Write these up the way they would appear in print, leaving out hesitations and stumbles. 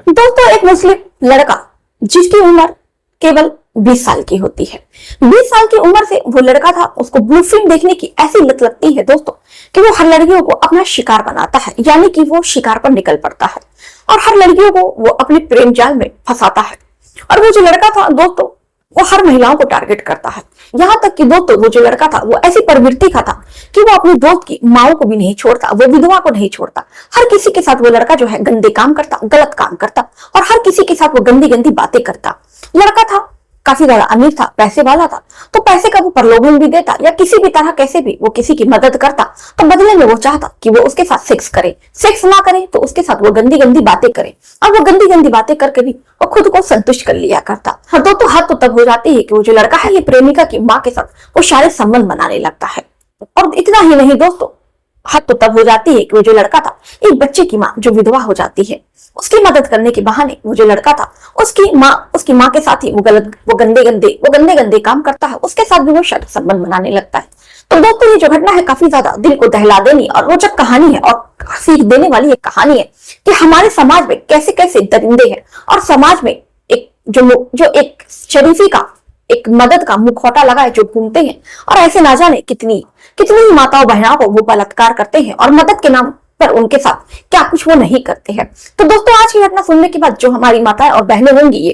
दोस्तों, एक मुस्लिम लड़का जिसकी उम्र केवल 20 साल की होती है, 20 साल की उम्र से वो लड़का था, उसको ब्लू फिल्म देखने की ऐसी लत लगती है दोस्तों कि वो हर लड़कियों को अपना शिकार बनाता है, यानी कि वो शिकार पर निकल पड़ता है और हर लड़कियों को वो अपने प्रेम जाल में फंसाता है। और वो जो लड़का था दोस्तों, वो हर महिलाओं को टारगेट करता है। यहाँ तक कि दोस्तों वो जो लड़का था वो ऐसी प्रवृत्ति का था कि वो अपने दोस्त की माओ को भी नहीं छोड़ता, वो विधवा को नहीं छोड़ता। हर किसी के साथ वो लड़का जो है गंदे काम करता, गलत काम करता और हर किसी के साथ वो गंदी गंदी बातें करता। लड़का था काफी ज्यादा अमीर था, पैसे वाला था, तो पैसे का वो प्रलोभन भी देता या किसी भी तरह कैसे भी वो किसी की मदद करता, तो बदले में वो चाहता कि वो उसके साथ सेक्स करे, सेक्स ना करे तो उसके साथ वो गंदी गंदी बातें करे और वो गंदी गंदी बातें करके भी वो खुद को संतुष्ट कर लिया करता। हाँ तो हद तो तब हो जाती है कि वो जो लड़का है ये प्रेमिका की माँ के साथ वो शारीरिक संबंध बनाने लगता है। और इतना ही नहीं दोस्तों, हद तो तब हो जाती है कि वो जो लड़का था एक बच्चे की माँ जो विधवा हो जाती है, उसकी मदद करने के बहाने वो जो लड़का था उसकी माँ के साथ ही वो गंदे गंदे काम करता है, उसके साथ भी वो शारीरिक संबंध बनाने लगता है। तो दोस्तों ये जो घटना है काफी ज्यादा दिल को दहला देनी और रोचक कहानी है और सीख देने वाली एक कहानी है कि हमारे समाज में कैसे कैसे दरिंदे हैं और समाज में एक जो एक शरीफी का एक मदद का मुखौटा लगाए जो घूमते हैं और ऐसे ना जाने कितनी ही माताओं बहनों को वो बलात्कार करते हैं और मदद के नाम पर उनके साथ क्या कुछ वो नहीं करते हैं। तो दोस्तों आज की घटना सुनने के बाद जो हमारी माताएं और बहनें होंगी, ये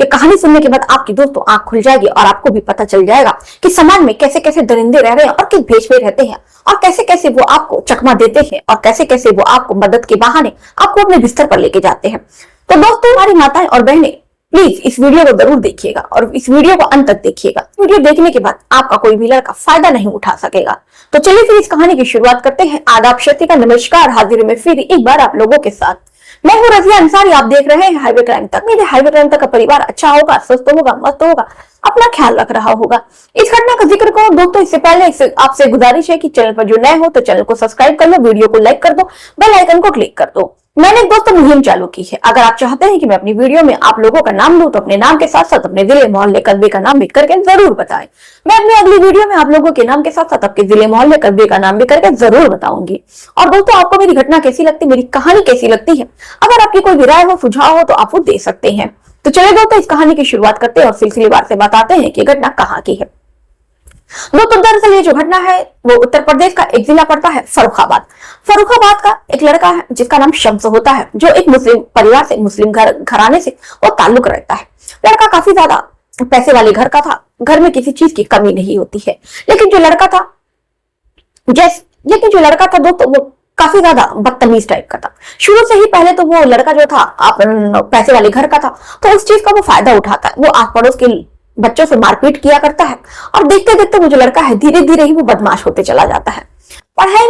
कहानी सुनने के बाद आपकी दोस्तों आंख खुल जाएगी और आपको भी पता चल जाएगा कि समाज में कैसे कैसे दरिंदे रह रहे हैं और किस भेष में रहते हैं और कैसे कैसे वो आपको चकमा देते हैं और कैसे कैसे वो आपको मदद के बहाने आपको अपने बिस्तर पर लेके जाते हैं। तो दोस्तों हमारी माताएं और बहनें प्लीज इस वीडियो को जरूर देखिएगा और इस वीडियो को अंत तक देखिएगा। वीडियो देखने के बाद आपका कोई भी लड़का फायदा नहीं उठा सकेगा। तो चलिए फिर इस कहानी की शुरुआत करते हैं। आदाब, शर्तिका, नमस्कार, हाजिर में फिर एक बार आप लोगों के साथ। मैं हूँ रजिया अंसारी, आप देख रहे हैं हाईवे क्राइम तक। मेरे हाईवे क्राइम तक का परिवार अच्छा होगा, स्वस्थ होगा, मस्त होगा, अपना ख्याल रख रहा होगा। इस घटना का जिक्र करूं दोस्तों इससे पहले आपसे गुजारिश है कि चैनल पर जो नए हो तो चैनल को सब्सक्राइब कर लो, वीडियो को लाइक कर दो, बेल आइकन को क्लिक कर दो। मैंने दोस्तों मुहिम चालू की है। अगर आप चाहते हैं कि मैं अपनी वीडियो में आप लोगों का नाम लूं तो अपने नाम के साथ साथ अपने जिले मोहल्ले कस्बे का नाम भी करके जरूर बताएं। मैं अपनी अगली वीडियो में आप लोगों के नाम के साथ साथ आपके जिले मोहल्ले कस्बे का नाम भी करके जरूर बताऊंगी। और दोस्तों आपको मेरी घटना कैसी लगती, मेरी कहानी कैसी लगती है, अगर आपकी कोई भी राय हो, सुझाव हो तो आप वो दे सकते हैं। तो चलिए दोस्तों इस कहानी की शुरुआत करते हैं और सिलसिलेवार से बताते हैं कि घटना कहाँ की है। दोस्तों दरअसल ये जो घटना है वो उत्तर प्रदेश का एक जिला पड़ता है फर्रुखाबाद। फर्रुखाबाद का एक लड़का है जिसका नाम शम्स होता है, जो एक मुस्लिम परिवार से, मुस्लिम घराने से वो ताल्लुक रहता है। लड़का काफी ज्यादा पैसे वाले घर का था, घर में किसी चीज की कमी नहीं होती है। लेकिन जो लड़का था दोस्तों वो काफी ज्यादा बदतमीज टाइप का था। शुरू से ही पहले तो वो लड़का जो था पैसे वाले घर का था, तो उस चीज का वो फायदा उठाता है। वो आस पड़ोस के बच्चों से मारपीट किया करता है और देखते देखते वो जो लड़का है धीरे धीरे ही वो बदमाश होते चला जाता है। पढ़ाई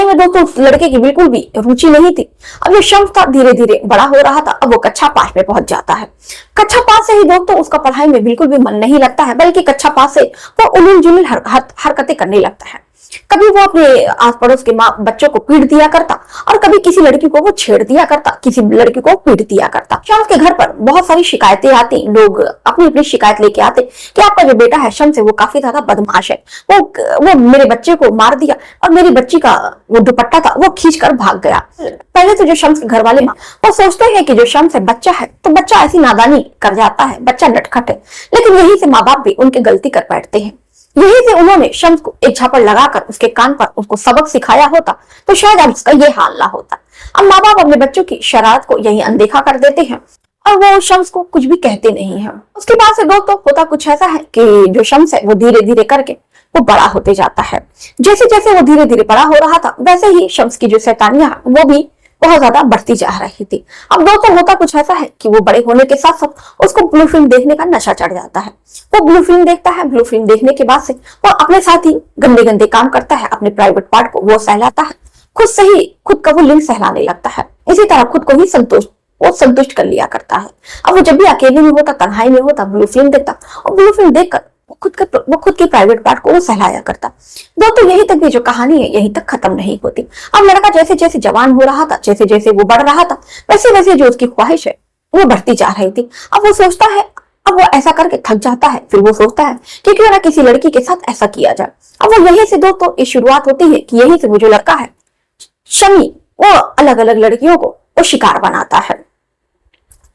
में दोस्तों उस लड़के की बिल्कुल भी रुचि नहीं थी। अब ये शम्स था धीरे धीरे बड़ा हो रहा था, अब वो कक्षा 5 में पहुंच जाता है। कक्षा 5 से ही दोस्तों उसका पढ़ाई में बिल्कुल भी मन नहीं लगता है, बल्कि कक्षा 5 से वो उलूल जुलूल हरकतें करने लगता है। कभी वो अपने आस पड़ोस के बच्चों को पीट दिया करता और कभी किसी लड़की को वो छेड़ दिया करता, किसी लड़की को पीट दिया करता। शम्स के घर पर बहुत सारी शिकायतें आती, लोग अपनी अपनी शिकायत लेके आते कि आपका जो बेटा है शम्स है वो काफी ज्यादा बदमाश है, वो मेरे बच्चे को मार दिया और मेरी बच्ची का वो दुपट्टा था वो खींच कर भाग गया। पहले तो जो शम्स के घर वाले वो सोचते हैं कि जो शम्स है बच्चा है तो बच्चा ऐसी नादानी कर जाता है, बच्चा नटखट है, लेकिन यही से माँ बाप भी उनकी गलती कर बैठते हैं। यही से उन्होंने शम्स को एक झापड़ लगाकर उसके कान पर उसको सबक सिखाया होता तो शायद अब उसका ये हाल ना होता। अब माँ बाप अपने बच्चों की शरारत को यही अनदेखा कर देते हैं और वो शम्स को कुछ भी कहते नहीं है। उसके बाद से दोस्तों होता कुछ ऐसा है कि जो शम्स है वो धीरे धीरे करके वो बड़ा होते जाता है। जैसे जैसे वो धीरे धीरे बड़ा हो रहा था वैसे ही शम्स की जो शैतानियां वो भी बहुत ज्यादा बढ़ती जा रही थी। अब दोस्तों होता कुछ ऐसा है कि वो बड़े होने के साथ साथ उसको ब्लू फिल्म देखने का नशा चढ़ जाता है। वो ब्लू फिल्म देखता है, ब्लू फिल्म देखने के बाद से वो अपने साथ ही गंदे गंदे काम करता है, अपने प्राइवेट पार्ट को वो सहलाता है, खुद का वो लिंग सहलाने लगता है। इसी तरह खुद को ही संतुष्ट कर लिया करता है। अब वो जब भी अकेले में होता, तन्हाई में होता, ब्लू फिल्म देखता और ब्लू फिल्म देखकर वो खुद के प्राइवेट पार्ट को वो सहलाया करता। दोस्तों यही तक भी जो कहानी है यही तक खत्म नहीं होती। अब लड़का जैसे जैसे जवान हो रहा था, जैसे जैसे वो बढ़ रहा था, वैसे वैसे जो उसकी ख्वाहिश है वो बढ़ती जा रही थी। अब वो सोचता है, अब वो ऐसा करके थक जाता है, फिर वो सोचता है कि क्यों ना किसी लड़की के साथ ऐसा किया जाए। अब वो यही से दोस्तों इस शुरुआत होती है कि यही से वो जो लड़का है शमी वो अलग अलग लड़कियों को वो शिकार बनाता है।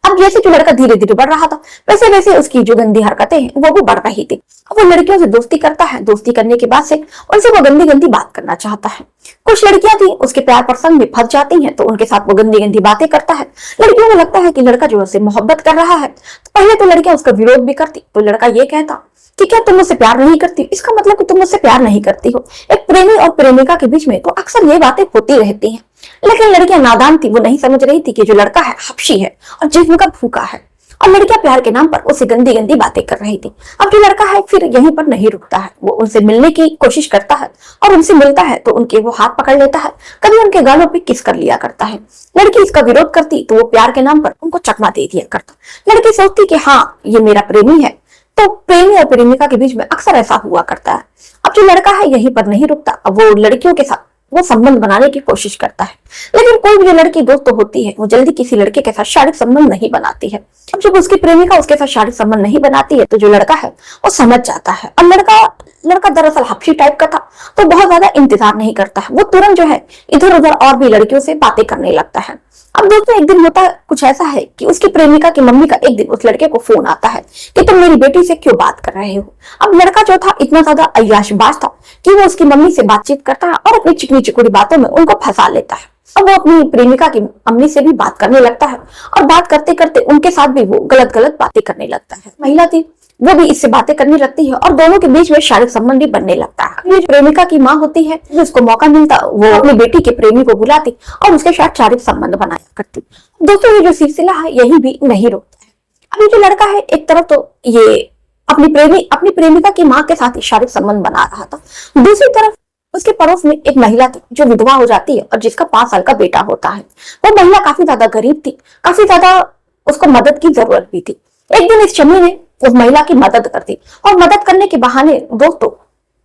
अब जैसे जो लड़का धीरे धीरे बढ़ रहा था, वैसे वैसे उसकी जो गंदी हरकतें हैं वो भी बढ़ रही थी। अब वो लड़कियों से दोस्ती करता है, दोस्ती करने के बाद से उनसे वो गंदी गंदी बात करना चाहता है। कुछ लड़कियां थी उसके प्यार प्रसंग में फंस जाती हैं, तो उनके साथ वो गंदी गंदी बातें करता है। लड़कियों को लगता है कि लड़का जो उससे मोहब्बत कर रहा है, तो पहले तो लड़कियां उसका विरोध भी करती, तो लड़का ये कहता कि क्या तुम मुझसे प्यार नहीं करती, इसका मतलब कि तुम मुझसे प्यार नहीं करती हो। एक प्रेमी और प्रेमिका के बीच में तो अक्सर ये बातें होती रहती हैं। लेकिन लड़कियां नादान थी, वो नहीं समझ रही थी कि जो लड़का है हबशी है और जिस्म का भूखा है, और लड़कियां प्यार के नाम पर उसे गंदी गंदी बातें कर रही थी। अब जो लड़का है फिर यहीं पर नहीं रुकता है, वो उनसे मिलने की कोशिश करता है, और उनसे मिलता है तो उनके वो हाथ पकड़ लेता है, कभी उनके गालों पे किस कर लिया करता है। लड़की इसका विरोध करती तो वो प्यार के नाम पर उनको चकमा दे दिया करता। लड़की सोचती कि हाँ ये मेरा प्रेमी है, तो प्रेमी और प्रेमिका के बीच में अक्सर ऐसा हुआ करता है। अब जो लड़का है यहीं पर नहीं रुकता, अब वो लड़कियों के साथ वो संबंध बनाने की कोशिश करता है। लेकिन कोई भी जो लड़की दोस्त तो होती है, वो जल्दी किसी लड़के के साथ शारीरिक संबंध नहीं बनाती है। अब जब उसकी प्रेमिका उसके साथ शारीरिक संबंध नहीं बनाती है, तो जो लड़का है वो समझ जाता है। और लड़का दरअसल हबशी टाइप का था, तो बहुत ज्यादा इंतजार नहीं करता है, वो तुरंत जो है इधर उधर और भी लड़कियों से बातें करने लगता है। अब दोस्तों एक दिन होता कुछ ऐसा है कि उसकी प्रेमिका की मम्मी का एक दिन उस लड़के को फोन आता है कि तुम मेरी बेटी से क्यों बात कर रहे हो। अब लड़का जो था इतना ज्यादा अय्याशबाज था कि वो उसकी मम्मी से बातचीत करता है और अपनी चिकनी चिकुड़ी बातों में उनको फंसा लेता है। अब वो अपनी प्रेमिका की अम्मी से भी बात करने लगता है, और बात करते करते उनके साथ भी वो गलत गलत बातें करने लगता है। महिला थी वो भी इससे बातें करने लगती है, और दोनों के बीच में शारीरिक संबंध भी बनने लगता है। ये प्रेमिका की माँ होती है, जिसको मौका मिलता वो अपनी बेटी के प्रेमी को बुलाती और उसके साथ शारीरिक संबंध बनाया करती। दोस्तों ये जो सिलसिला है यही भी नहीं रुकता है। अभी जो लड़का है एक तरफ तो ये अपनी प्रेमिका की माँ के साथ शारीरिक संबंध बना रहा था, दूसरी तरफ उसके पड़ोस में एक महिला थी जो विधवा हो जाती है और जिसका 5 साल का बेटा होता है। वो महिला काफी ज्यादा गरीब थी, काफी ज्यादा उसको मदद की जरूरत भी थी। एक दिन इस चम्मी ने उस महिला की मदद कर दी, और मदद करने के बहाने दोस्तों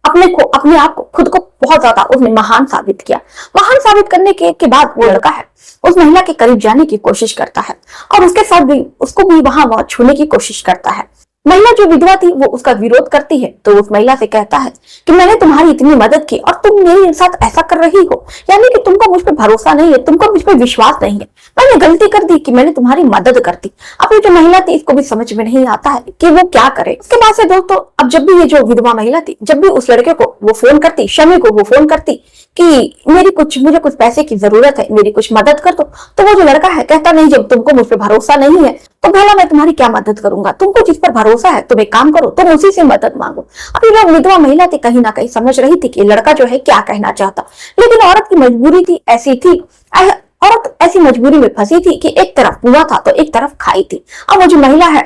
अपने आप को खुद को बहुत ज्यादा उसने महान साबित किया। महान साबित करने के बाद वो लड़का है उस महिला के करीब जाने की कोशिश करता है, और उसके साथ भी उसको भी वहां छूने की कोशिश करता है। महिला जो विधवा थी वो उसका विरोध करती है, तो उस महिला से कहता है कि मैंने तुम्हारी इतनी मदद की और तुम मेरे साथ ऐसा कर रही हो, यानी कि तुमको मुझ पर भरोसा नहीं है, तुमको मुझ पर विश्वास नहीं है। मैंने गलती कर दी कि मैंने तुम्हारी मदद कर दी। अब ये जो महिला थी इसको भी समझ में नहीं आता है कि वो क्या करे। उसके बाद से दोस्तों अब जब भी ये जो विधवा महिला थी, जब भी उस लड़के को वो फोन करती, शमी को वो फोन करती कि मुझे कुछ पैसे की जरूरत है, मेरी कुछ मदद कर दो, तो वो जो लड़का है कहता नहीं, जब तुमको मुझ पर भरोसा नहीं है तो भला मैं तुम्हारी क्या मदद करूंगा, तुमको जिस पर भरोसा है तुम एक काम करो, तुम उसी से मदद मांगो। अभी लोग विधवा महिला थी कहीं ना कहीं समझ रही थी कि लड़का जो है क्या कहना चाहता, लेकिन औरत की मजबूरी थी ऐसी थी, औरत ऐसी मजबूरी में फंसी थी कि एक तरफ कुआं था तो एक तरफ खाई थी। अब वो जो महिला है,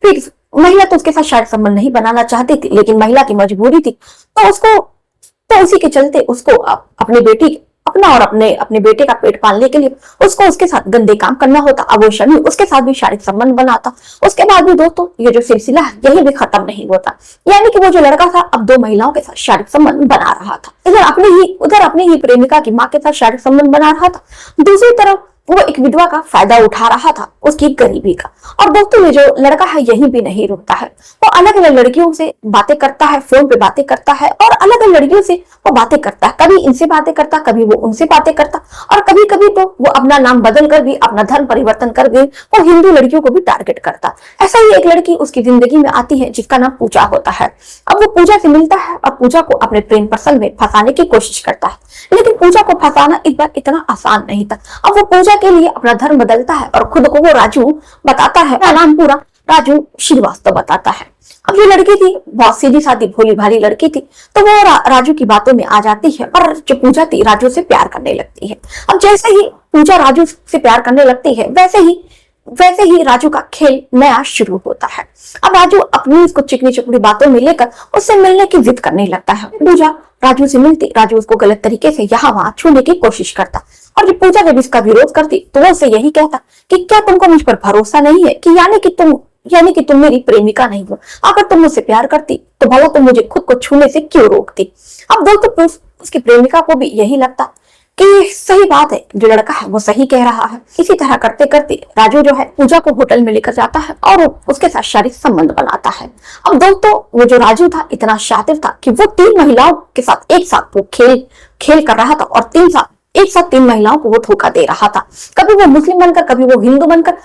फिर महिला तो उसके साथ शारीरिक संबंध नहीं बनाना चाहती थी, लेकिन महिला की मजबूरी थी, तो उसी के चलते उसको अपनी बेटी अपना और अपने बेटे का पेट पालने के लिए उसको उसके साथ गंदे काम करना होता। अब वो शमी उसके साथ भी शारीरिक संबंध बनाता। उसके बाद भी दोस्तों ये जो सिलसिला है यही भी खत्म नहीं होता, यानी कि वो जो लड़का था अब 2 महिलाओं के साथ शारीरिक संबंध बना रहा था। उधर अपनी ही प्रेमिका की माँ के साथ शारीरिक संबंध बना रहा था, दूसरी तरफ वो एक विधवा का फायदा उठा रहा था, उसकी गरीबी का। और दोस्तों ये जो लड़का है यही भी नहीं रुकता है, वो अलग अलग लड़कियों से बातें करता है, फोन पे बातें करता है, और अलग अलग लड़कियों से वो बातें करता है। कभी इनसे बातें करता, कभी वो उनसे बातें करता, और कभी कभी तो वो अपना नाम बदल कर भी, अपना धर्म परिवर्तन कर भी वो हिंदू लड़कियों को भी टारगेट करता। ऐसा ही एक लड़की उसकी जिंदगी में आती है जिसका नाम पूजा होता है। अब वो पूजा से मिलता है और पूजा को अपने प्रेम प्रसंग में फंसाने की कोशिश करता है, लेकिन पूजा को फंसाना इस बार इतना आसान नहीं था। अब वो पूजा के लिए अपना धर्म बदलता है और खुद को वो राजू बताता है, नाम पूरा राजू श्रीवास्तव बताता है। अब ये लड़की थी बहुत सीधी सादी भोली भाली लड़की थी, तो वो राजू की बातों में आ जाती है, और जो पूजा थी राजू से प्यार करने लगती है। अब जैसे ही पूजा राजू से प्यार करने लगती है, वैसे ही राजू का खेल नया शुरू होता है। अब राजू अपनी इसको चिकनी चुपड़ी बातों में लेकर उससे मिलने की जिद करने लगता है। पूजा राजू से मिलती, राजू उसको गलत तरीके से यहाँ वहां छूने की कोशिश करता, और जब पूजा जब इसका विरोध करती तो वो उसे यही कहता कि क्या तुमको मुझ पर भरोसा नहीं है, कि यानी कि तुम मेरी प्रेमिका नहीं हो, अगर तुम मुझसे प्यार करती तो भला तुम मुझे खुद को छूने से क्यों रोकती। अब दोस्तों उसकी प्रेमिका को भी यही लगता कि सही बात है, जो लड़का है वो सही कह रहा है। इसी तरह करते करते राजू जो है पूजा को होटल में लेकर जाता है और उसके साथ शारीरिक संबंध बनाता है। अब दोस्तों वो जो राजू था इतना शातिर था कि वो 3 महिलाओं के साथ एक साथ वो खेल कर रहा था, और एक साथ 3 महिलाओं को वो धोखा दे रहा था। कभी वो मुस्लिम बनकर, कभी वो हिंदू बनकर,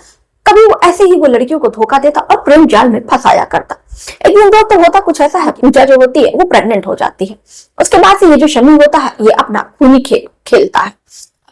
कभी वो ऐसे ही वो लड़कियों को धोखा देता और प्रेम जाल में फंसाया करता। एक दिन तो होता कुछ ऐसा है, पूजा जो होती है वो प्रेग्नेंट हो जाती है। उसके बाद से ये जो शमी होता है ये अपना खूनी खेल खेलता है।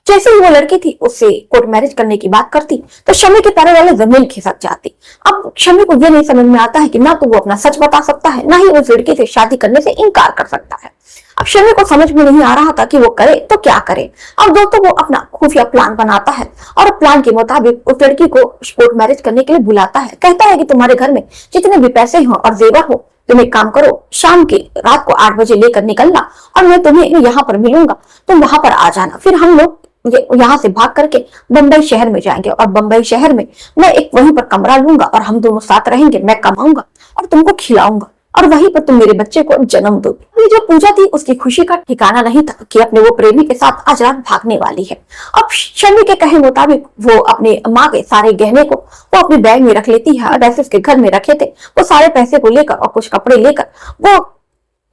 जैसे ही वो लड़की थी उससे कोर्ट मैरिज करने की बात करती तो शमी के पैरों वाले जमीन खिसक जाती। अब शमी को ये नहीं समझ में आता है कि ना तो वो अपना सच बता सकता है, ना ही उस लड़की से शादी करने से इनकार कर सकता है। अब शमी को समझ में नहीं आ रहा था कि वो करे तो क्या करे। अब दोस्तों वो अपना खुफिया प्लान बनाता है और प्लान के मुताबिक उस लड़की को कोर्ट मैरिज करने के लिए बुलाता है। कहता है कि तुम्हारे घर में जितने भी पैसे हो और जेवर हो, तुम एक काम करो, शाम की रात को 8 बजे लेकर निकलना और मैं तुम्हें यहाँ पर मिलूंगा, तुम वहां पर आ जाना। फिर हम लोग यहाँ से भाग करके बंबई शहर में जाएंगे और बंबई शहर में मैं एक वहीं पर कमरा लूंगा और हम दोनों साथ रहेंगे। मैं कमाऊंगा और तुमको खिलाऊंगा और वहीं पर तुम मेरे बच्चे को जन्म दोगे। ये जो पूजा थी उसकी खुशी का ठिकाना नहीं था कि अपने वो प्रेमी के साथ आज रात भागने वाली है। अब शमी के कहे मुताबिक वो अपने माँ के सारे गहने को वो अपने बैग में रख लेती है और वैसे उसके घर में रखे थे वो सारे पैसे को लेकर और कुछ कपड़े लेकर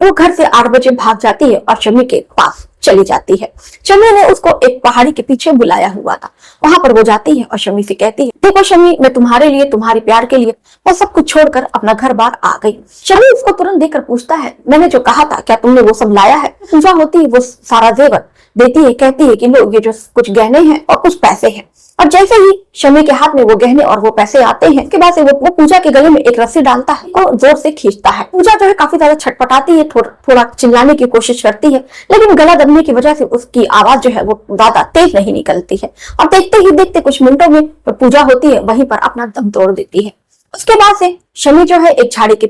वो घर से 8 बजे भाग जाती है और शमी के पास चली जाती है। शमी ने उसको एक पहाड़ी के पीछे बुलाया हुआ था। वहां पर वो जाती है और शमी से कहती है, देखो शमी, मैं तुम्हारे लिए, तुम्हारे प्यार के लिए वो सब कुछ छोड़कर अपना घर बार आ गई। शमी उसको तुरंत देखकर पूछता है, मैंने जो कहा था क्या तुमने वो सब लाया है? पूजा होती है वो सारा जेवर देती है, कहती है कि लो ये जो कुछ गहने हैं और कुछ पैसे हैं। और जैसे ही शमी के हाथ में वो गहने और वो पैसे आते हैं के बाद से वो पूजा के गले में एक रस्सी डालता है और जोर से खींचता है। पूजा जो है काफी ज्यादा छटपटाती है, थोड़ा चिल्लाने की कोशिश करती है, लेकिन गला दबने की वजह से उसकी आवाज जो है वो ज्यादा तेज नहीं निकलती है और देखते ही देखते कुछ मिनटों में पूजा होती है वहीं पर अपना दम तोड़ देती है। उसके बाद से शमी जो है एक झाड़ी के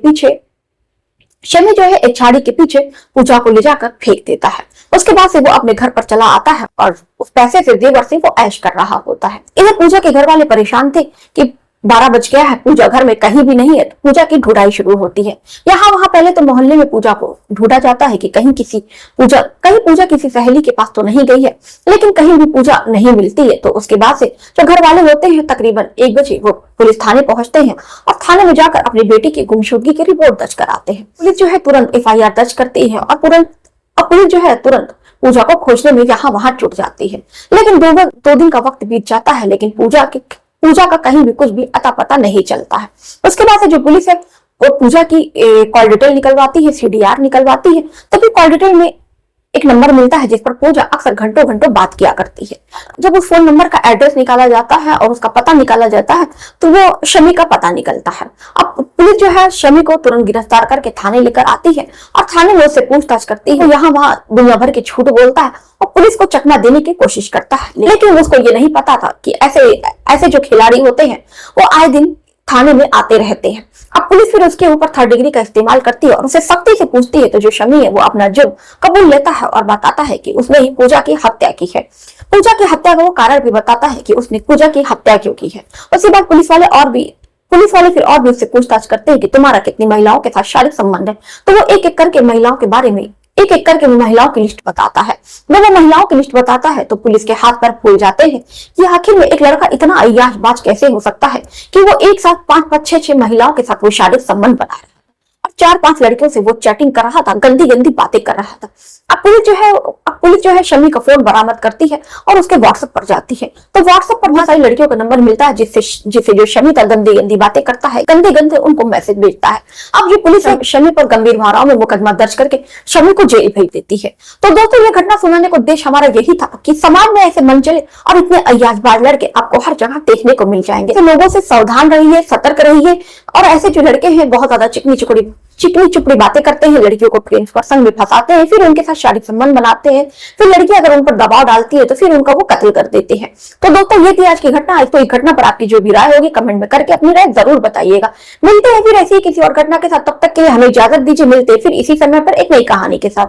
पीछे पूजा को ले जाकर फेंक देता है। उसके बाद से वो अपने घर पर चला आता है और उस पैसे से, जेवर से वो ऐश कर रहा होता है। इधर पूजा के घर वाले परेशान थे कि 12 बज गया है, पूजा घर में कहीं भी नहीं है। तो पूजा की ढूंढाई शुरू होती है। यहाँ वहां पहले तो मोहल्ले में पूजा को ढूंढा जाता है कि कहीं पूजा किसी सहेली के पास तो नहीं गई है, लेकिन कहीं भी पूजा नहीं मिलती है। तो उसके बाद से जो घर वाले होते हैं तकरीबन 1 बजे वो पुलिस थाने पहुंचते हैं और थाने में जाकर अपनी बेटी की गुमशुदगी की रिपोर्ट दर्ज कराते हैं। पुलिस जो है तुरंत FIR दर्ज करती है और पुलिस जो है तुरंत पूजा को खोजने में यहाँ वहां जुट जाती है। लेकिन 2 दिन का वक्त बीत जाता है, लेकिन पूजा का कहीं भी कुछ भी अता पता नहीं चलता है। उसके बाद से जो पुलिस है वो पूजा की कॉल डिटेल निकलवाती है, CDR निकलवाती है। तभी कॉल डिटेल में एक नंबर मिलता है जिस पर पूजा अक्सर घंटों घंटों बात किया करती है। जब उस फोन नंबर का एड्रेस निकाला जाता है और उसका पता निकाला जाता है तो वो शमी का पता निकलता है। अब पुलिस जो है शमी को तुरंत गिरफ्तार करके थाने लेकर आती है और थाने में उससे पूछताछ करती है। यहाँ वहां दुनिया भर के झूठ बोलता है और पुलिस को चकमा देने की कोशिश करता है, लेकिन उसको ये नहीं पता था कि ऐसे जो खिलाड़ी होते हैं वो आए दिन थाने में आते रहते हैं। अब पुलिस फिर उसके ऊपर 3rd डिग्री का इस्तेमाल करती है और उसे सख्ती से पूछती है। तो जो शमी है वो अपना जुर्म कबूल लेता है और बताता है कि उसने ही पूजा की हत्या की है। पूजा की हत्या का वो कारण भी बताता है कि उसने पूजा की हत्या क्यों की है। उसके बाद पुलिस वाले फिर और भी उससे पूछताछ करते हैं कि तुम्हारा कितनी महिलाओं के साथ शारीरिक संबंध है। तो वो एक एक करके महिलाओं की लिस्ट बताता है। जब वो महिलाओं की लिस्ट बताता है तो पुलिस के हाथ पैर फूल जाते हैं कि आखिर में एक लड़का इतना अय्याशबाज कैसे हो सकता है कि वो एक साथ 5-5, 6 महिलाओं के साथ वो शारीरिक संबंध बना रहा है और 4-5 लड़कियों से वो चैटिंग कर रहा था, गंदी गंदी बातें कर रहा था। अब पुलिस जो है शमी का फोन बरामद करती है और उसके व्हाट्सएप पर जाती है। तो व्हाट्सएप पर बहुत सारी लड़कियों का नंबर मिलता है जिससे जो शमी का गंदी गंदी बातें करता है, गंदे उनको मैसेज भेजता है। अब जो पुलिस है शमी पर गंभीर धाराओं में मुकदमा दर्ज करके शमी को जेल भेज देती है। तो दोस्तों ये घटना सुनाने को उद्देश्य हमारा यही था कि समाज में ऐसे मनचले और इतने अय्याशबाज लड़के आपको हर जगह देखने को मिल जाएंगे। तो लोगों से सावधान रहिए, सतर्क रहिए और ऐसे जो लड़के हैं बहुत ज्यादा चिकनी चुपड़ी बातें करते हैं, लड़कियों को प्रेम प्रसंग में फंसाते हैं, फिर उनके साथ शारीरिक संबंध बनाते हैं, फिर लड़की अगर उन पर दबाव डालती है तो फिर उनका वो कत्ल कर देते हैं। तो दोस्तों ये थी आज की घटना। तो इस घटना पर आपकी जो भी राय होगी कमेंट में करके अपनी राय जरूर बताइएगा। मिलते हैं फिर ऐसी किसी और घटना के साथ, तब तक के लिए हमें इजाजत दीजिए। मिलते हैं फिर इसी समय पर एक नई कहानी के साथ।